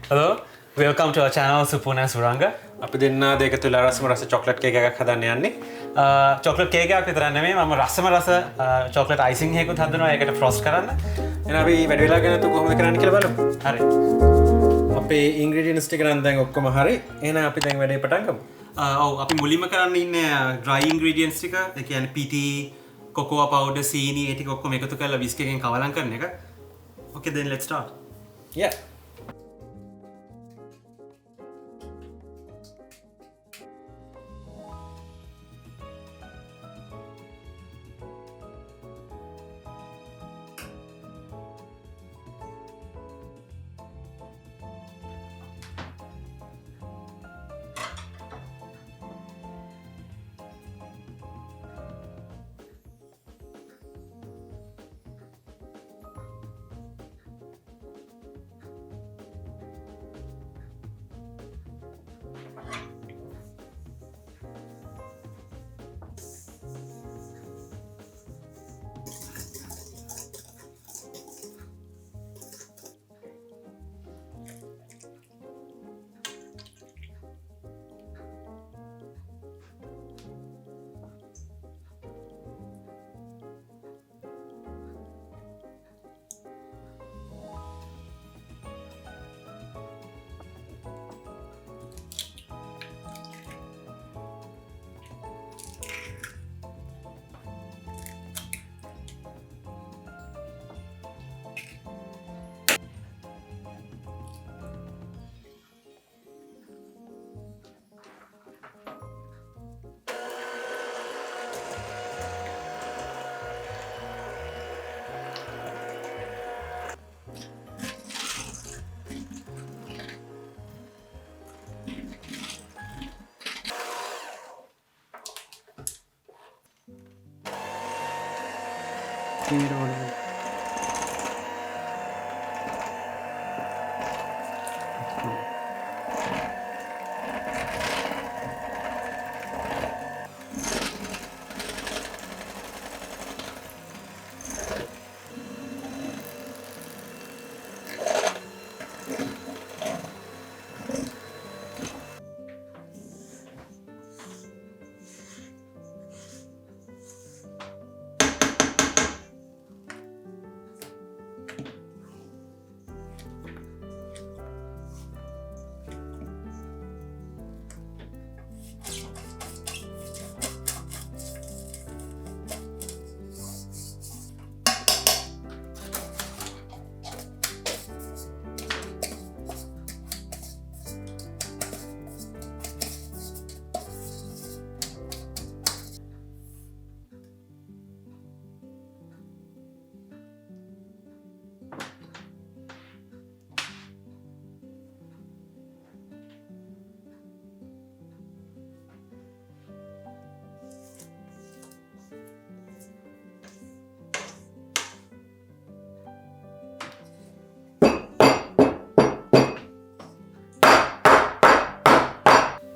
Hello, welcome to our channel Supun and Suranga. අපි දෙන්න දෙක තුල රසම රස චොක්ලට් කේක් එකක් හදන්න යන්නේ. චොක්ලට් කේක් එකක් විතර නෙමෙයි මම රසම රස චොක්ලට් අයිසිං එකකුත් හදනවා ඒකට ෆ්‍රොස්ට් කරන්න. එහෙනම් අපි වැඩි වෙලා ගන්න තු කොහොමද කරන්න කියලා බලමු. හරි. අපේ ඉන්ග්‍රීඩියන්ට්ස් ටික නම් දැන් ඔක්කොම හරි. එහෙනම් අපි දැන් වැඩේ පටන් ගමු. ඔව් අපි මුලින්ම කරන්න ඉන්නේ dry ingredients ටික. ඒ කියන්නේ පිටි, cocoa powder, සීනි ඒ ටික ඔක්කොම එකතු කරලා whisk එකෙන් කවලම් කරන එක. Okay, then let's start. Yeah.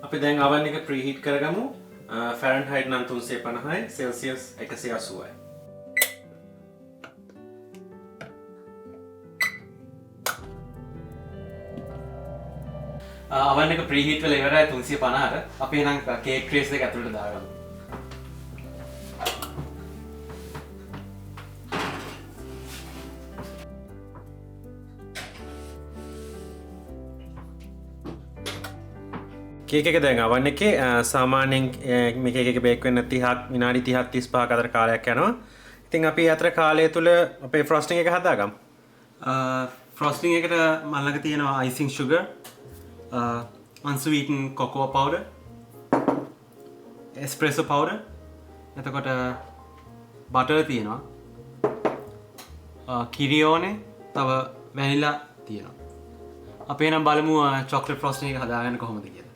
අපි දැන් oven එක preheat කරගමු. Fahrenheit නම් 350යි, Celsius 180යි. oven එක preheat වෙලා ඉවරයි 350ට. අපි එහෙනම් cake trays දෙක ඇතුළට දාගමු. කේක් එක දැන් oven එකේ සාමාන්‍යයෙන් මේ කේක් එක බේක් වෙන්න 30ක් විනාඩි 30ක් 35ක අතර කාලයක් යනවා. ඉතින් අපි අතර කාලය තුල අපේ frosting එක හදාගමු. frosting එකට මම ළඟ තියෙනවා icing sugar, unsweetened cocoa powder, espresso powder, එතකොට butter තියෙනවා, කිරි ඕනේ, තව vanilla තියෙනවා. අපි එනම් බලමු chocolate frosting එක හදාගන්න කොහොමද කියලා.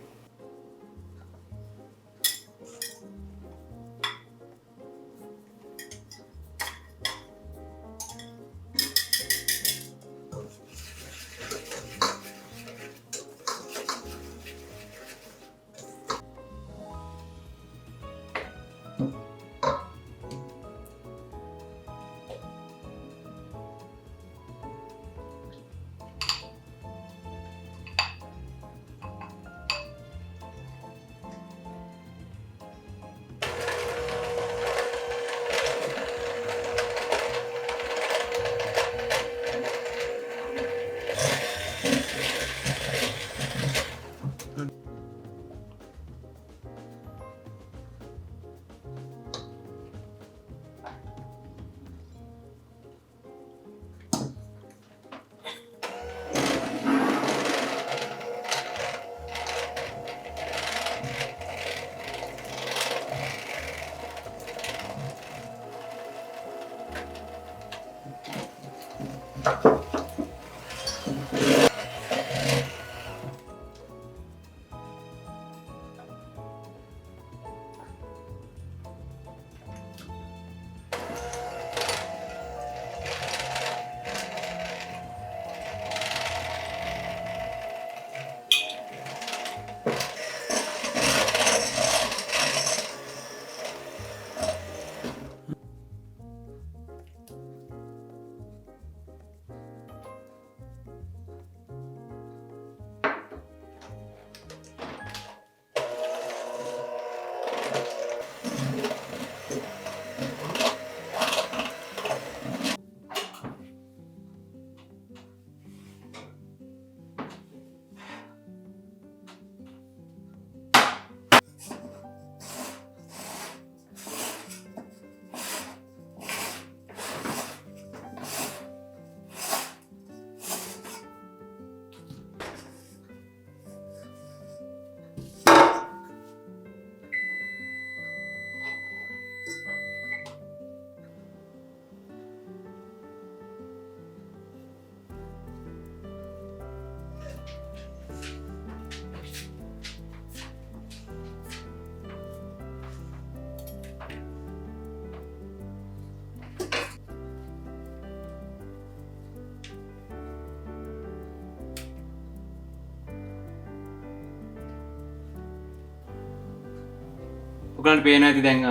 උගලන්ට පේනවා ඇති දැන්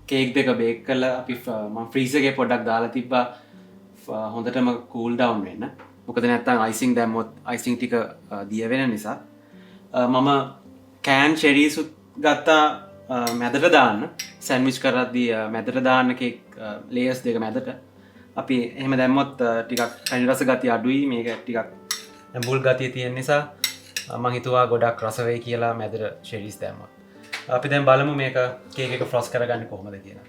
කේක් දෙක බේක් කරලා අපි මම ෆ්‍රීසර් එකේ පොඩ්ඩක් දාලා තිබ්බා හොඳටම කූල් ඩවුන් වෙන්න. මොකද නැත්තම් අයිසිං දැම්මොත් අයිසිං ටික දිය වෙන නිසා මම කෑන් චෙරීසුත් ගත්තා මැදට දාන්න සැන්විච් කරද්දී මැදට දාන්න කේක් ලේයර්ස් දෙක මැදට අපි එහෙම දැම්මොත් ටිකක් පැණි රස ගතිය අඩුයි මේක ටිකක් ඇඹුල් ගතිය තියෙන නිසා මං හිතුවා ගොඩක් රස වෙයි කියලා මැදට චෙරීස් දැම්මා. අපි දැන් බලමු මේක කේක් එක ෆ්‍රොස්ට් කරගන්නේ කොහොමද කියලා.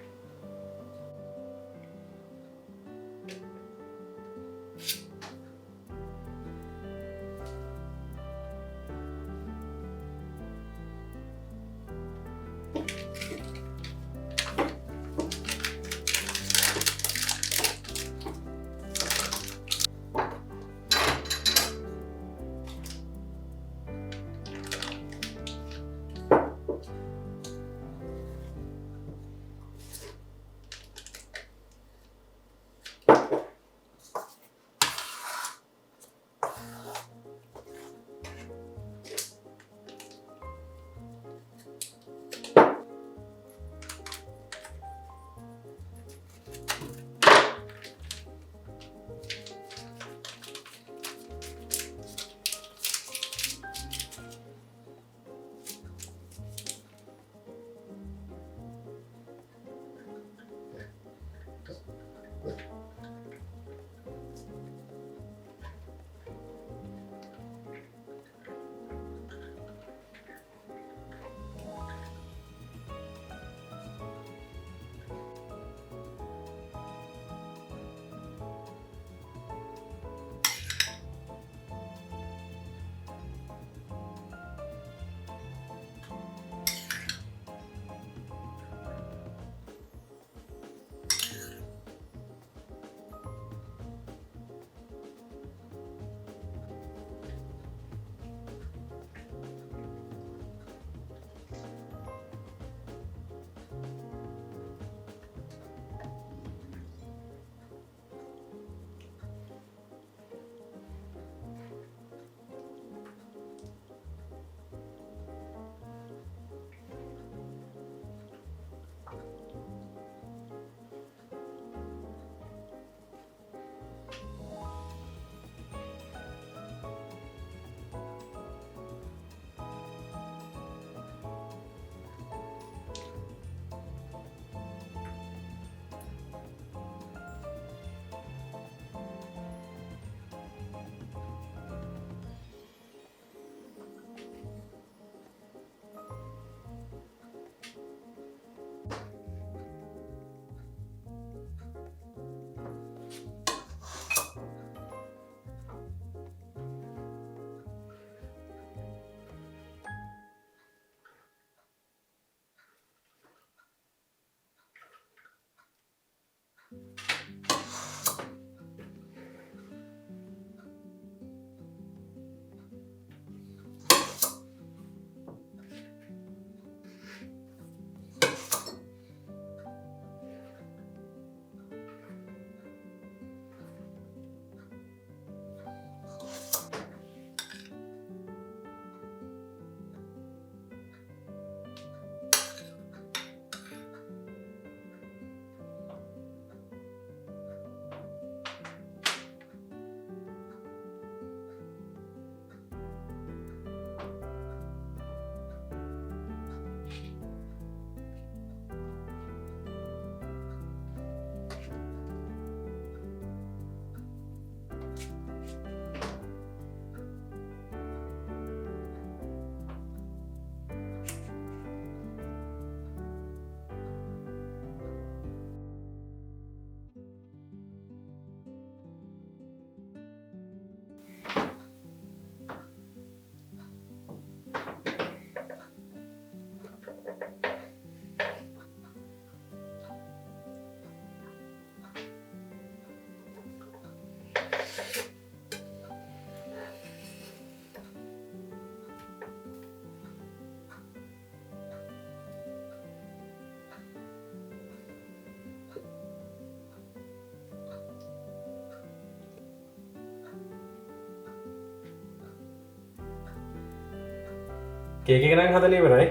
කේක එක නම් හදලා ඉවරයි.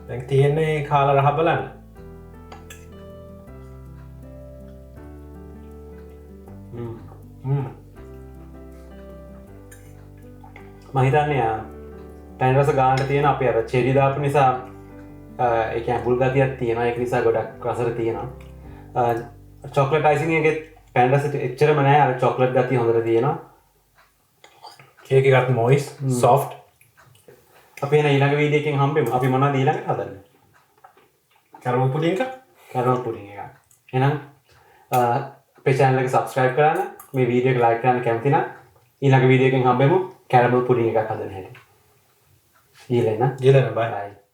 දැන් තියෙන්නේ කාලා රහ බලන්න. මම හිතන්නේ පැන් රස ගානට තියෙන අපි අර චෙරි දාපු නිසා ඒක ඇඹුල් ගතියක් තියෙනවා ඒක නිසා ගොඩක් රසට තියෙනවා චොක්ලට් අයිසිං එකේ පැන් රසට එච්චරම නැහැ අර චොක්ලට් ගතිය හොඳට තියෙනවා කේක් එකත් මොයිස් සොෆ්ට්. අපි එන ඊළඟ වීඩියෝ එකෙන් හම්බෙමු අපි මොනවද ඊළඟට හදන්නේ කැරමල් පුඩින් එක. කැරමල් පුඩින් එක එහෙනම් අපේ channel එක subscribe කරන්න මේ වීඩියෝ එක like කරන්න කැමති නම් ඊළඟ වීඩියෝ එකෙන් හම්බෙමු කැරමල් පුඩින් එකක් හදන්න හැටි ඊළඟ ඊළඟ bye. bye